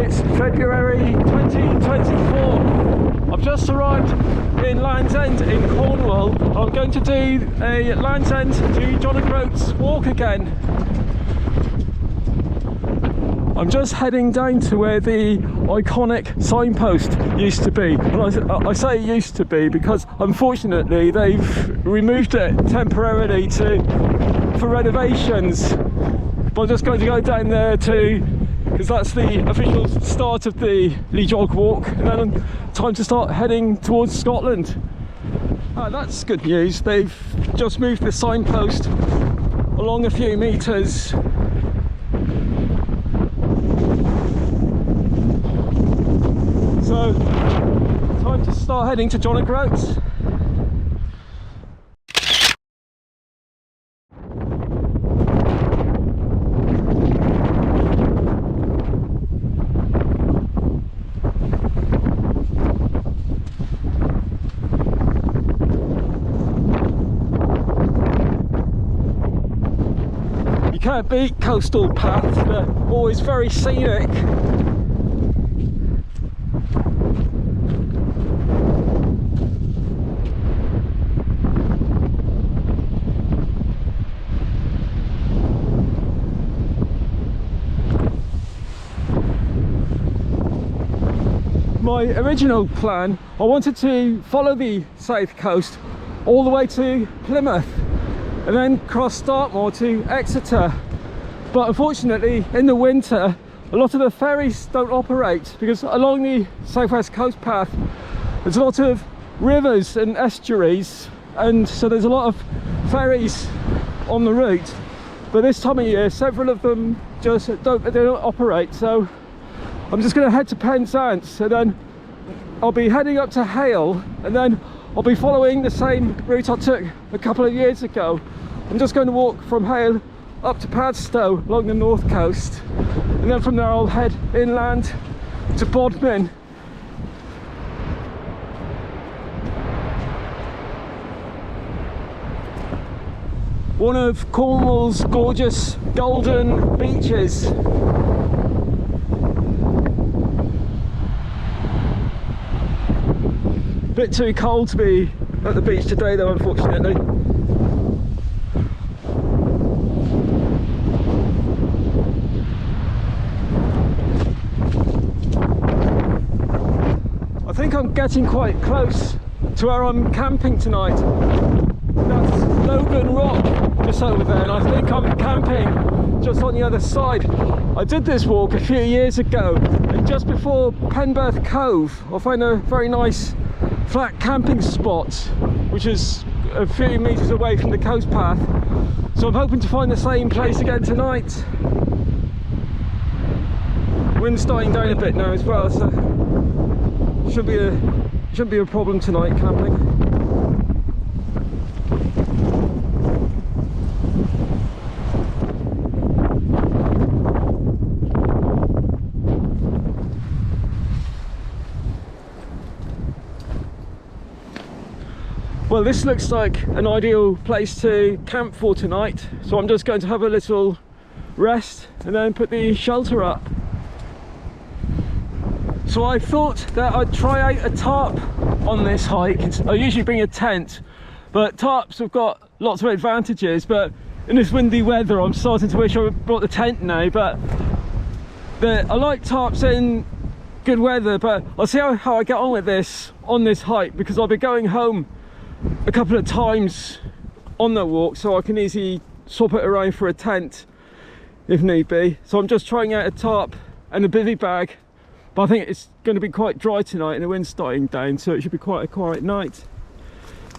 It's February 2024. I've just arrived in Land's End in Cornwall. I'm going to do a Land's End to John O'Groats walk again. I'm just heading down to where the iconic signpost used to be. And I say used to be because unfortunately they've removed it temporarily for renovations. But I'm just going to go down there because that's the official start of the Lee Jog walk, and then time to start heading towards Scotland. That's good news. They've just moved the signpost along a few metres. So, time to start heading to John O'Groats. You can't beat coastal paths, they're always very scenic. My original plan, I wanted to follow the south coast all the way to Plymouth and then cross Dartmoor to Exeter, but unfortunately in the winter a lot of the ferries don't operate because along the southwest coast path there's a lot of rivers and estuaries, and so there's a lot of ferries on the route, but this time of year several of them just don't operate. So I'm just going to head to Penzance, and then I'll be heading up to Hayle, and then I'll be following the same route I took a couple of years ago. I'm just going to walk from Hayle up to Padstow along the north coast, and then from there I'll head inland to Bodmin. One of Cornwall's gorgeous golden beaches. Bit too cold to be at the beach today though, unfortunately. I think I'm getting quite close to where I'm camping tonight. That's Logan Rock just over there, and I think I'm camping just on the other side. I did this walk a few years ago, and just before Perranporth Cove I found a very nice flat camping spot which is a few metres away from the coast path, so I'm hoping to find the same place again tonight. Wind's dying down a bit now as well, so shouldn't be a problem tonight camping. Well, this looks like an ideal place to camp for tonight, so I'm just going to have a little rest and then put the shelter up. So I thought that I'd try out a tarp on this hike. I usually bring a tent, but tarps have got lots of advantages, but in this windy weather I'm starting to wish I brought the tent now. But I like tarps in good weather, but I'll see how I get on with this on this hike, because I'll be going home a couple of times on the walk, so I can easily swap it around for a tent if need be. So I'm just trying out a tarp and a bivvy bag, but I think it's going to be quite dry tonight and the wind's dying down, so it should be quite a quiet night.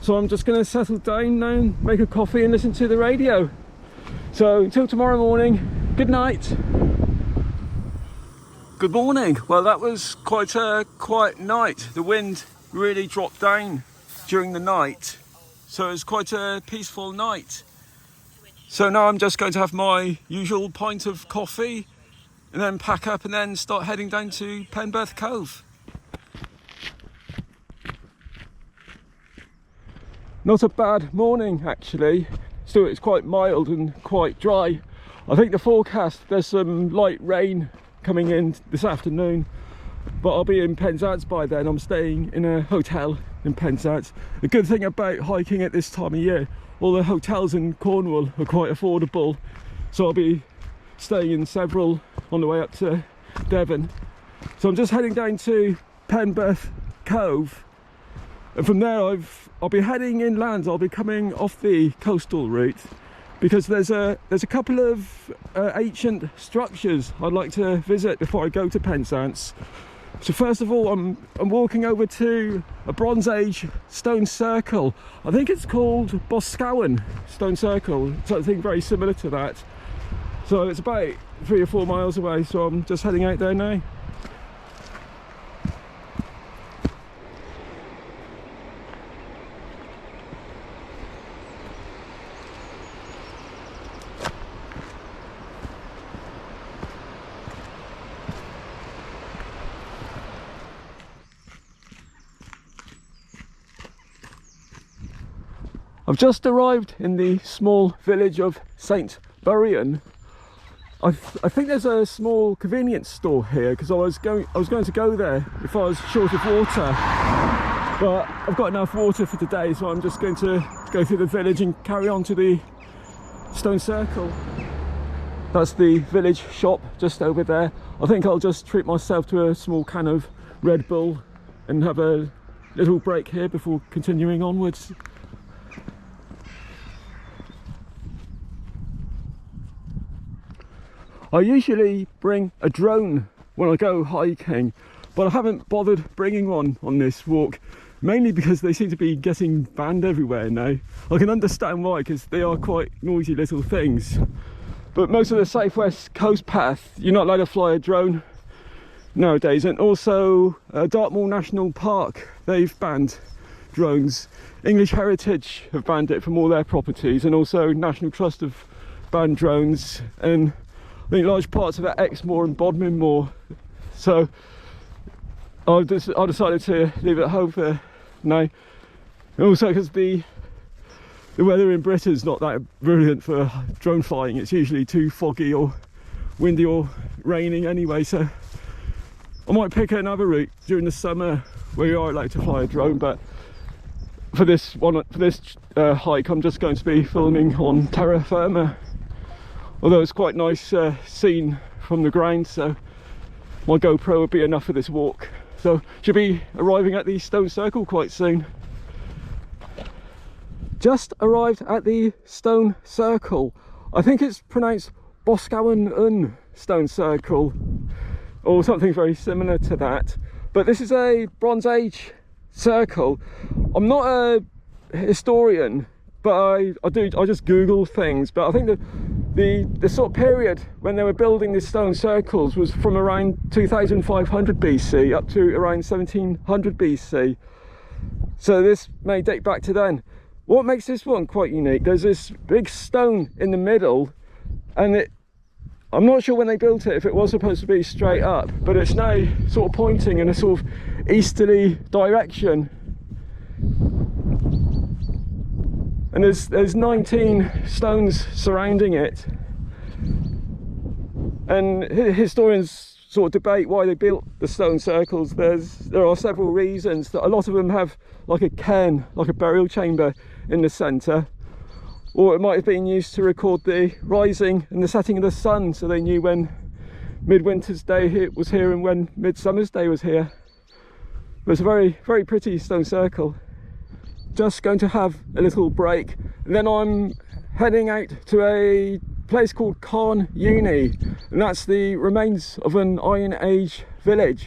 So I'm just going to settle down now and make a coffee and listen to the radio. So until tomorrow morning, good night. Good morning. Well, that was quite a quiet night. The wind really dropped down during the night, so it was quite a peaceful night. So now I'm just going to have my usual pint of coffee and then pack up and then start heading down to Perranporth Cove. Not a bad morning actually, still it's quite mild and quite dry. I think the forecast, there's some light rain coming in this afternoon, but I'll be in Penzance by then. I'm staying in a hotel in Penzance. The good thing about hiking at this time of year, all the hotels in Cornwall are quite affordable, so I'll be staying in several on the way up to Devon. So I'm just heading down to Perranporth Cove, and from there I'll be heading inland. I'll be coming off the coastal route because there's a couple of ancient structures I'd like to visit before I go to Penzance. So first of all, I'm walking over to a Bronze Age stone circle. I think it's called Boscawen Stone Circle, something very similar to that. So it's about 3 or 4 miles away, so I'm just heading out there now. I've just arrived in the small village of St. Buryan. I think there's a small convenience store here because I was going to go there if I was short of water, but I've got enough water for today, so I'm just going to go through the village and carry on to the stone circle. That's the village shop just over there. I think I'll just treat myself to a small can of Red Bull and have a little break here before continuing onwards. I usually bring a drone when I go hiking, but I haven't bothered bringing one on this walk, mainly because they seem to be getting banned everywhere now. I can understand why, because they are quite noisy little things. But most of the southwest coast path, you're not allowed to fly a drone nowadays. And also Dartmoor National Park, they've banned drones. English Heritage have banned it from all their properties, and also National Trust have banned drones, and I think large parts of Exmoor and Bodmin Moor. So I decided to leave it at home for now. And also because the weather in Britain's not that brilliant for drone flying. It's usually too foggy or windy or raining anyway. So I might pick another route during the summer where you are allowed to fly a drone. But for this hike, I'm just going to be filming on terra firma. Although it's quite nice scene from the ground, so my GoPro would be enough for this walk. So should be arriving at the stone circle quite soon. Just arrived at the stone circle. I think it's pronounced Boscawen Stone Circle or something very similar to that. But this is a Bronze Age circle. I'm not a historian, but I just Google things. But I think the sort of period when they were building these stone circles was from around 2500 BC up to around 1700 BC. So this may date back to then. What makes this one quite unique, there's this big stone in the middle, and I'm not sure when they built it if it was supposed to be straight up, but it's now sort of pointing in a sort of easterly direction. And there's 19 stones surrounding it, and historians sort of debate why they built the stone circles. There are several reasons. That a lot of them have like a cairn, like a burial chamber in the centre, or it might have been used to record the rising and the setting of the sun, so they knew when midwinter's day was here and when midsummer's day was here. But it's a very, very pretty stone circle. Just going to have a little break, and then I'm heading out to a place called Carn Uni, and that's the remains of an Iron Age village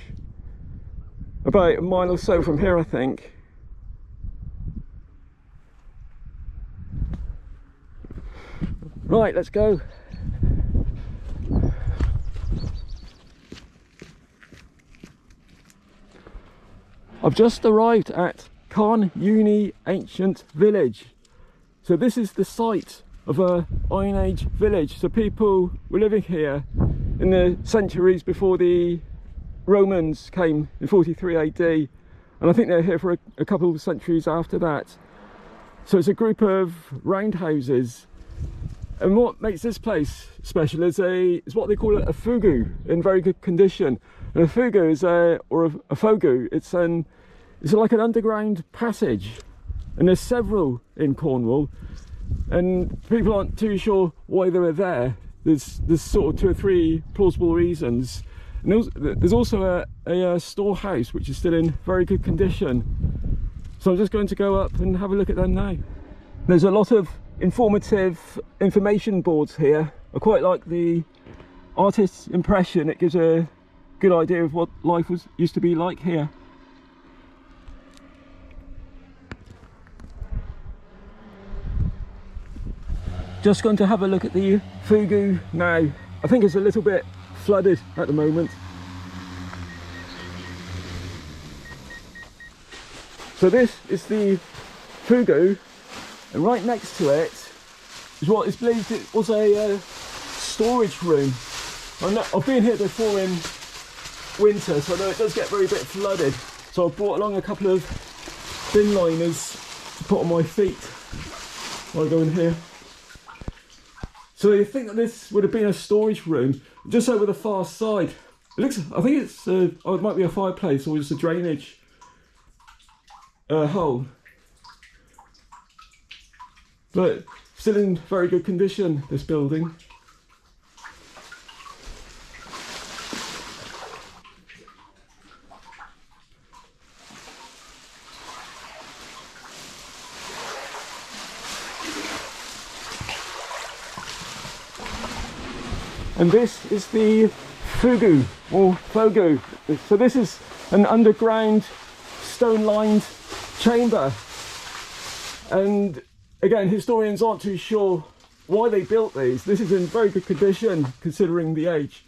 about a mile or so from here, I think. Right, let's go. I've just arrived at Carn Uni Ancient Village. So this is the site of a Iron Age village. So people were living here in the centuries before the Romans came in 43 AD, and I think they're here for a couple of centuries after that. So it's a group of roundhouses, And what makes this place special is what they call a fogou in very good condition. And a fogou is a fogou. It's like an underground passage, and there's several in Cornwall, and people aren't too sure why they were there. There's sort of 2 or 3 plausible reasons. And there's also a storehouse which is still in very good condition. So I'm just going to go up and have a look at them now. There's a lot of informative information boards here. I quite like the artist's impression. It gives a good idea of what life used to be like here. Just going to have a look at the fogou now. I think it's a little bit flooded at the moment. So this is the fogou, and right next to it is what is believed it was a storage room. I've been here before in winter, so I know it does get very bit flooded. So I've brought along a couple of bin liners to put on my feet while I go in here. So you think that this would have been a storage room just over the far side. It looks, I think it's, it might be a fireplace or just a drainage hole. But still in very good condition, this building. And this is the fogou, or fogou. So this is an underground stone-lined chamber. And again, historians aren't too sure why they built these. This is in very good condition considering the age.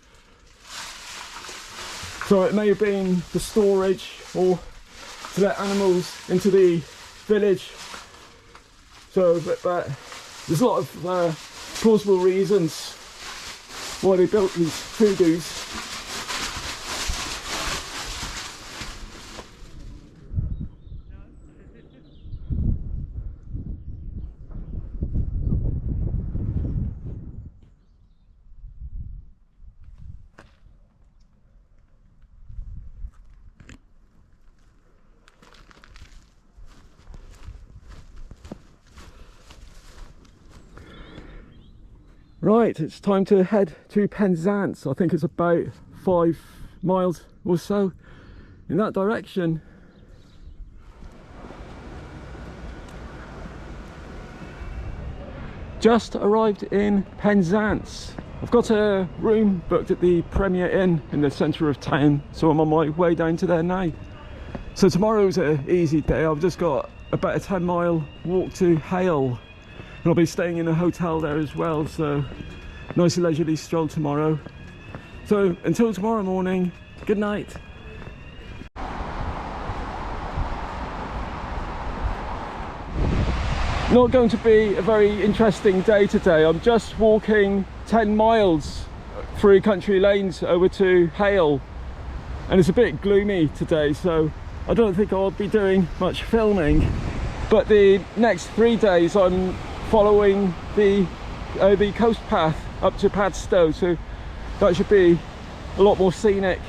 So it may have been for storage or to let animals into the village. So, but there's a lot of plausible reasons why they built these fogous. Right, it's time to head to Penzance. I think it's about 5 miles or so in that direction. Just arrived in Penzance. I've got a room booked at the Premier Inn in the centre of town, so I'm on my way down to there now. So tomorrow's an easy day. I've just got about a 10-mile walk to Hayle. And I'll be staying in a hotel there as well, so nice leisurely stroll tomorrow. So until tomorrow morning, good night. Not going to be a very interesting day today. I'm just walking 10 miles through country lanes over to Hayle, and it's a bit gloomy today, so I don't think I'll be doing much filming. But the next 3 days I'm following the coast path up to Padstow, so that should be a lot more scenic.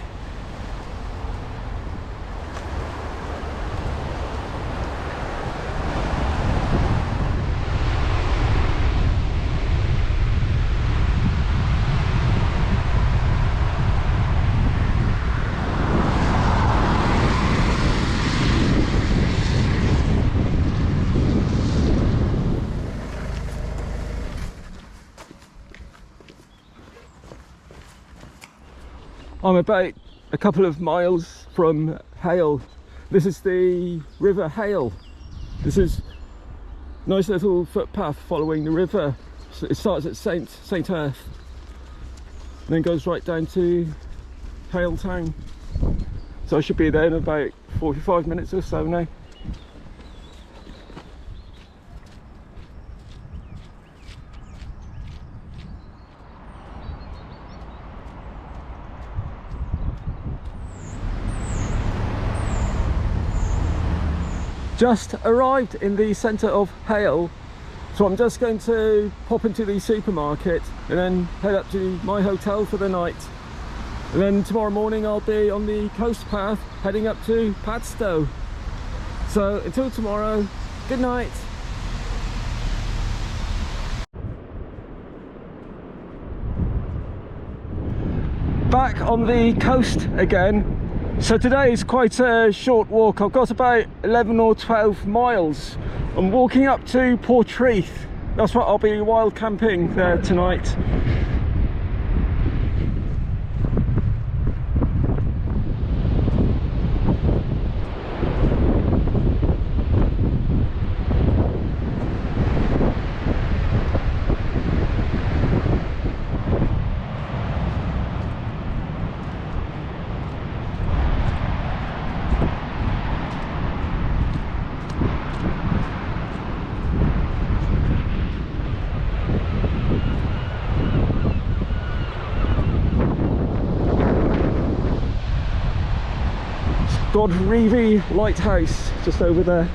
I'm about a couple of miles from Hayle. This is the River Hayle. This is a nice little footpath following the river. So it starts at St Earth and then goes right down to Hayle town. So I should be there in about 45 minutes or so now. Just arrived in the centre of Hayle. So I'm just going to pop into the supermarket and then head up to my hotel for the night. And then tomorrow morning I'll be on the coast path heading up to Padstow. So until tomorrow, good night. Back on the coast again. So today is quite a short walk. I've got about 11 or 12 miles. I'm walking up to Perranporth. That's what I'll be wild camping there tonight. Godreevy Lighthouse just over there.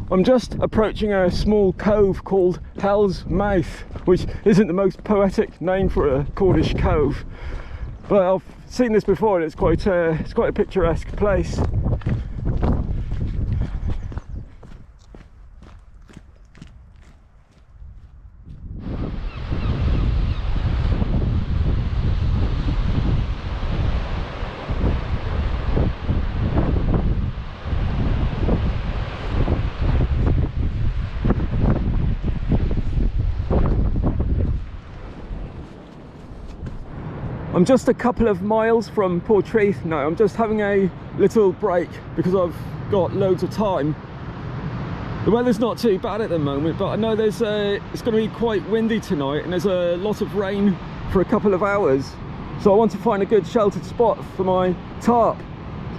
I'm just approaching a small cove called Hell's Mouth, which isn't the most poetic name for a Cornish cove, but I've seen this before and it's quite a picturesque place. I'm just a couple of miles from Perranporth now. I'm just having a little break because I've got loads of time. The weather's not too bad at the moment, but I know it's going to be quite windy tonight and there's a lot of rain for a couple of hours. So I want to find a good sheltered spot for my tarp.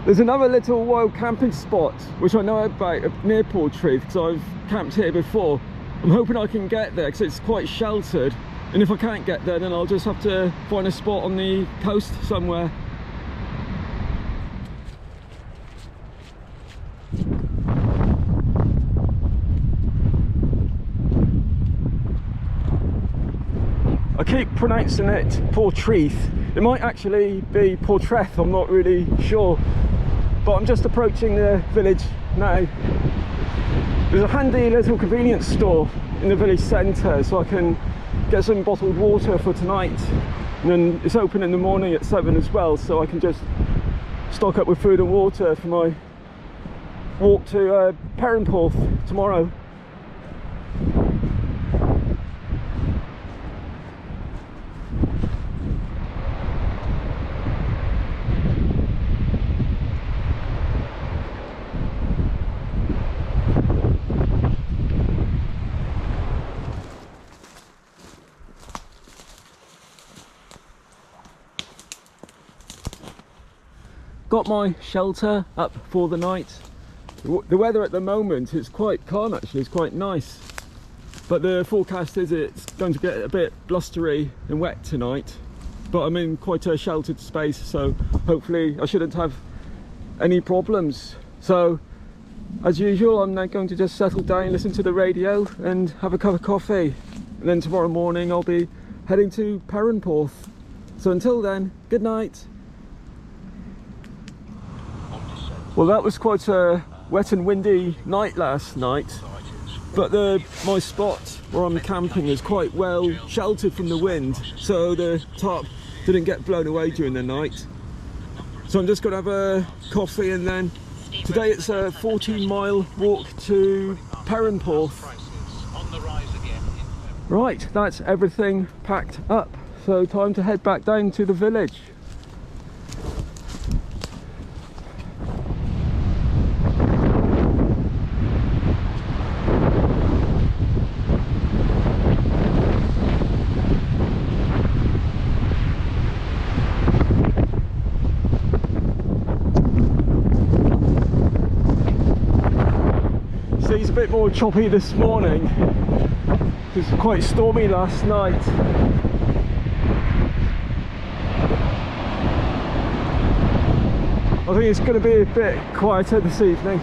There's another little wild camping spot which I know about near Perranporth because I've camped here before. I'm hoping I can get there because it's quite sheltered. And if I can't get there, then I'll just have to find a spot on the coast somewhere. I keep pronouncing it Perranporth. It might actually be Perranporth, I'm not really sure. But I'm just approaching the village now. There's a handy little convenience store in the village centre, so I can get some bottled water for tonight, and then it's open in the morning at 7 as well, so I can just stock up with food and water for my walk to Perranporth tomorrow. Got my shelter up for the night. The weather at the moment is quite calm actually, it's quite nice. But the forecast is it's going to get a bit blustery and wet tonight. But I'm in quite a sheltered space, so hopefully I shouldn't have any problems. So as usual, I'm now going to just settle down, listen to the radio and have a cup of coffee. And then tomorrow morning I'll be heading to Perranporth. So until then, good night. Well, that was quite a wet and windy night last night, but my spot where I'm camping is quite well sheltered from the wind, so the tarp didn't get blown away during the night. So I'm just going to have a coffee, and then today it's a 14-mile walk to Perranporth. Right, that's everything packed up, so time to head back down to the village. bit more choppy this morning. It was quite stormy last night. I think it's going to be a bit quieter this evening.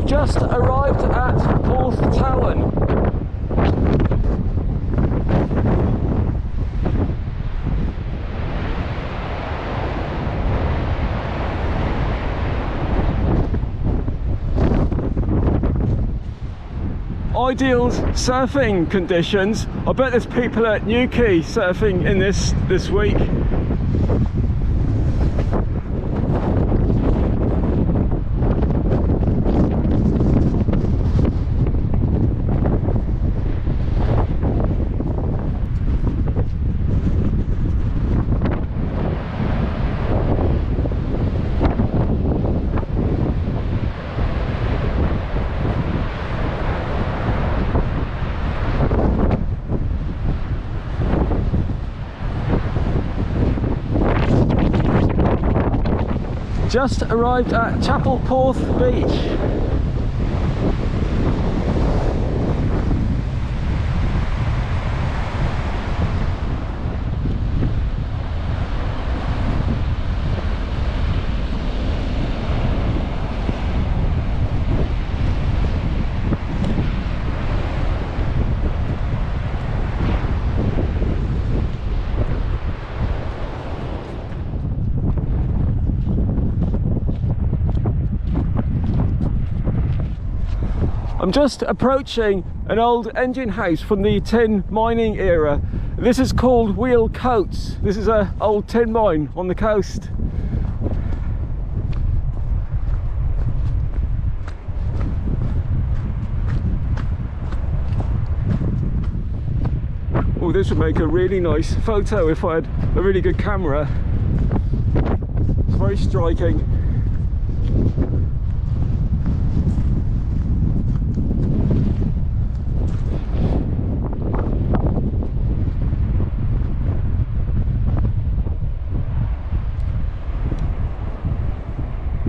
Just arrived at Porth Town. Ideal surfing conditions. I bet there's people at Newquay surfing in this week. Just arrived at Perranporth Beach. I'm just approaching an old engine house from the tin mining era. This is called Wheel Coats. This is an old tin mine on the coast. Oh, this would make a really nice photo if I had a really good camera. It's very striking.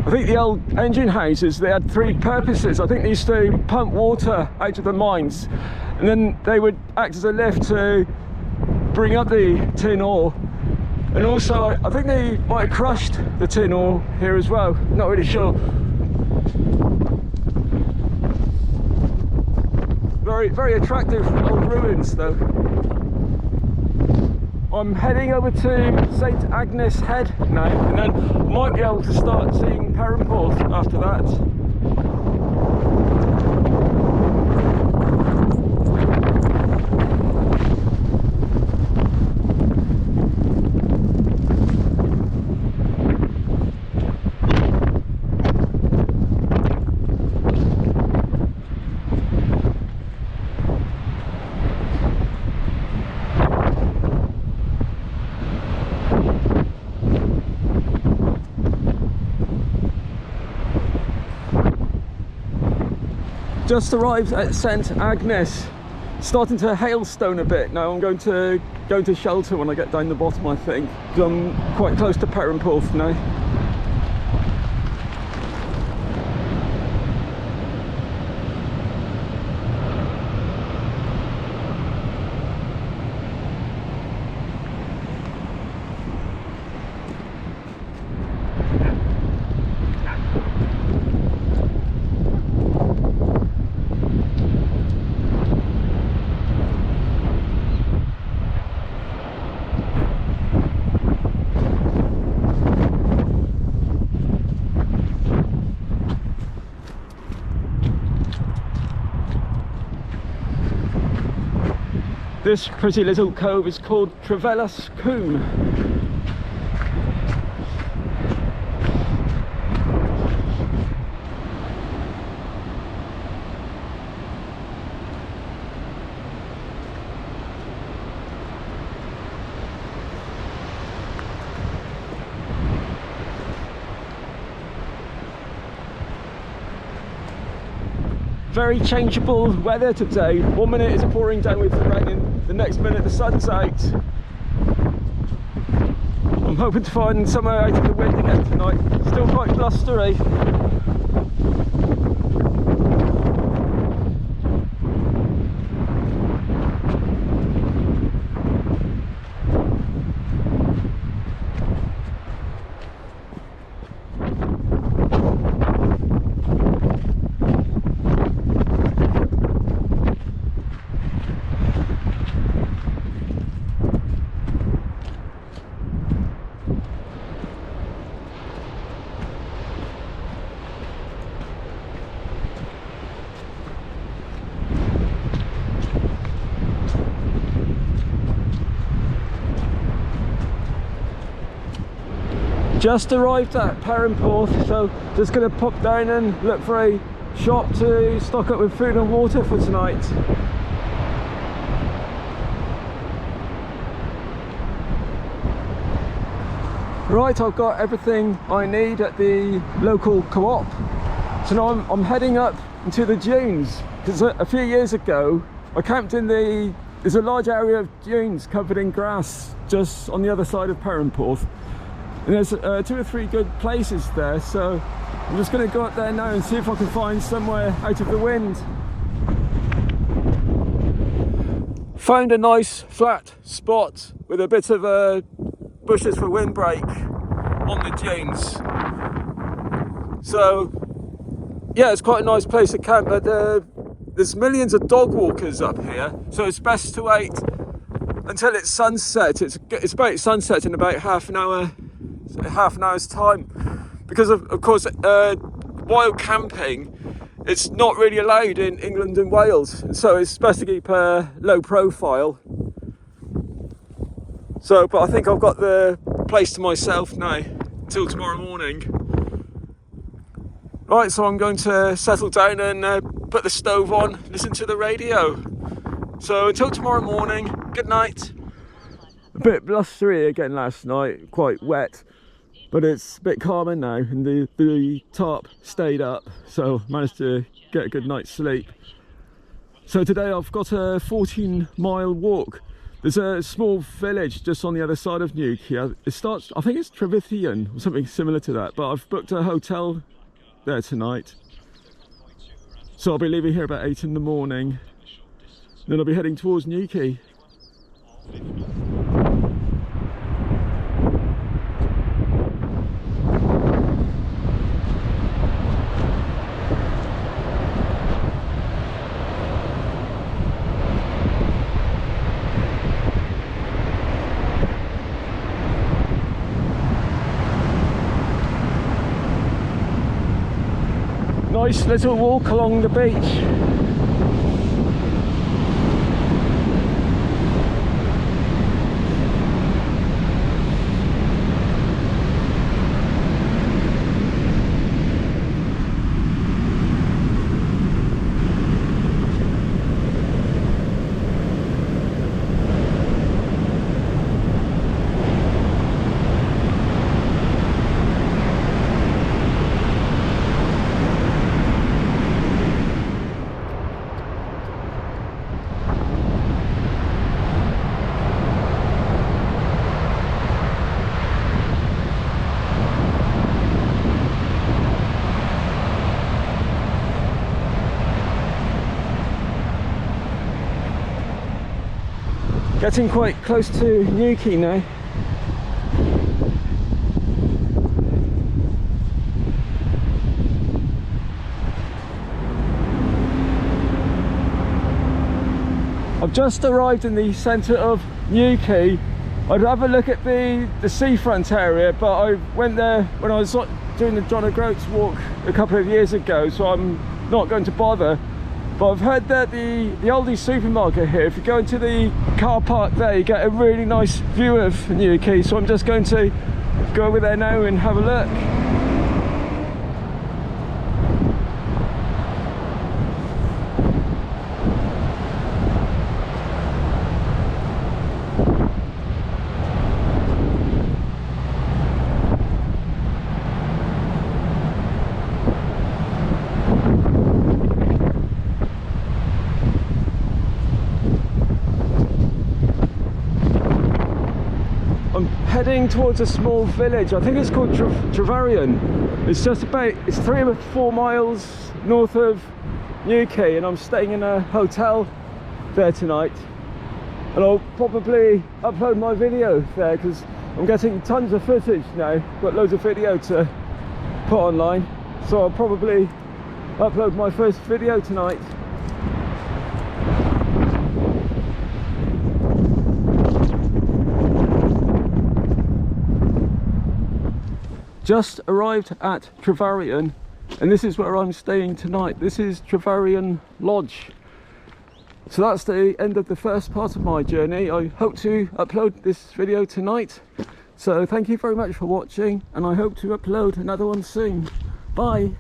I think the old engine houses, they had three purposes. I think they used to pump water out of the mines, and then they would act as a lift to bring up the tin ore. And also, I think they might have crushed the tin ore here as well. Not really sure. Very, very attractive old ruins though. I'm heading over to St Agnes Head now, and then I might be able to start seeing Perranporth after that. Just arrived at St Agnes. Starting to hailstone a bit now. I'm going to go to shelter when I get down the bottom, I think. I'm quite close to Perranporth now. This pretty little cove is called Trevose. very changeable weather today. 1 minute it's pouring down with the rain and the next minute the sun's out. I'm hoping to find somewhere out of the wind again tonight. Still quite blustery. Just arrived at Perranporth, so just going to pop down and look for a shop to stock up with food and water for tonight. Right, I've got everything I need at the local co-op. So now I'm heading up into the dunes, because a few years ago I camped in there's a large area of dunes covered in grass just on the other side of Perranporth. And there's 2 or 3 good places there, so I'm just going to go up there now and see if I can find somewhere out of the wind. Found a nice flat spot with a bit of bushes for windbreak on the dunes. So yeah, it's quite a nice place to camp, but there's millions of dog walkers up here, so it's best to wait until it's sunset. It's about sunset in about half an hour's time, because of course while camping it's not really allowed in England and Wales, so it's best to keep a low profile. So but I think I've got the place to myself now until tomorrow morning. Right, so I'm going to settle down and put the stove on, listen to the radio. So until tomorrow morning, good night. A bit blustery again last night, quite wet. But it's a bit calmer now, and the tarp stayed up, so managed to get a good night's sleep. So today I've got a 14-mile walk. There's a small village just on the other side of Newquay. It starts, I think it's Trevithian or something similar to that, but I've booked a hotel there tonight. So I'll be leaving here about 8 in the morning. Then I'll be heading towards Newquay. Nice little walk along the beach. Getting quite close to Newquay now. I've just arrived in the centre of Newquay. I'd have a look at the seafront area, but I went there when I was doing the John O'Groats walk a couple of years ago, so I'm not going to bother. But I've heard that the Aldi supermarket here, if you go into the car park there, you get a really nice view of Newquay, so I'm just going to go over there now and have a look. heading towards a small village. I think it's called Trevose. It's just about, it's 3 or 4 miles north of Newquay, and I'm staying in a hotel there tonight. And I'll probably upload my video there because I'm getting tons of footage now. Got loads of video to put online, so I'll probably upload my first video tonight. Just arrived at Trevose, and this is where I'm staying tonight. This is Trevose Lodge. So that's the end of the first part of my journey. I hope to upload this video tonight. So thank you very much for watching, and I hope to upload another one soon. Bye.